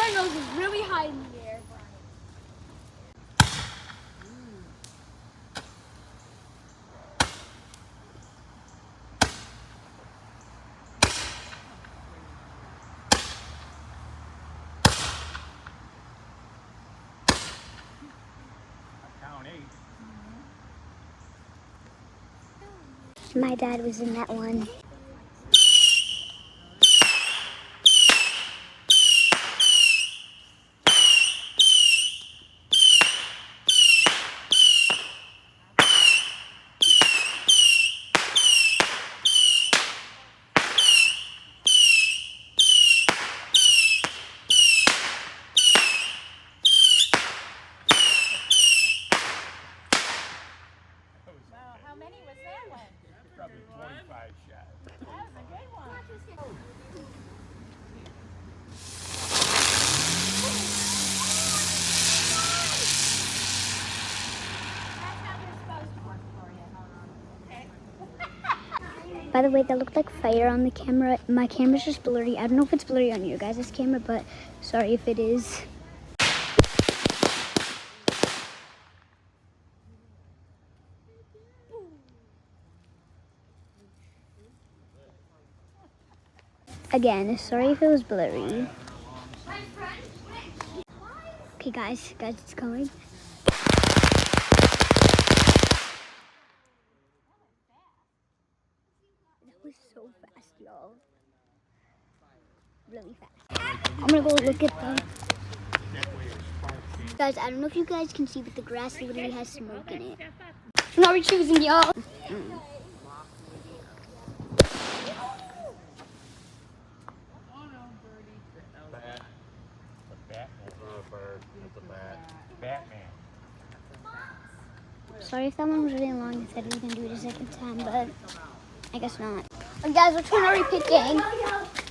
our nose is really high in the air. Count 8. My dad was in that one. How many was that one? Probably 25 shots. That was a good one. That's how they're supposed to work for you. Okay. By the way, that looked like fire on the camera. My camera's just blurry. I don't know if it's blurry on your guys' camera, but sorry if it is. Again, sorry if it was blurry. Okay, guys, it's going. That was so fast, y'all. Really fast. I'm gonna go look at the... Guys, I don't know if you guys can see, but the grass literally has smoke in it. Now we're choosing, y'all. Batman. Sorry if that one was really long. I said we were gonna do it a second time, but I guess not. Oh, guys, which one are we picking?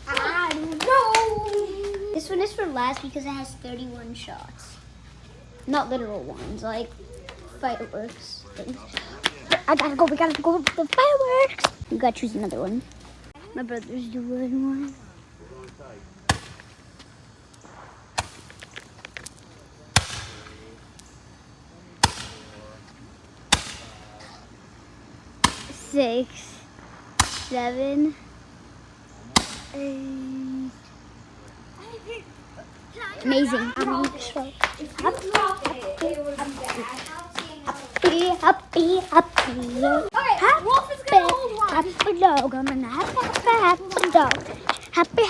I don't know. This one is for last because it has 31 shots. Not literal ones, like fireworks things. I gotta go. We gotta go with the fireworks. We gotta choose another one. My brother's doing one. Six, 7, 8. Amazing. I'm so happy. Okay, Wolf is gonna hold one. Happy dog. I'm a happy dog. Happy.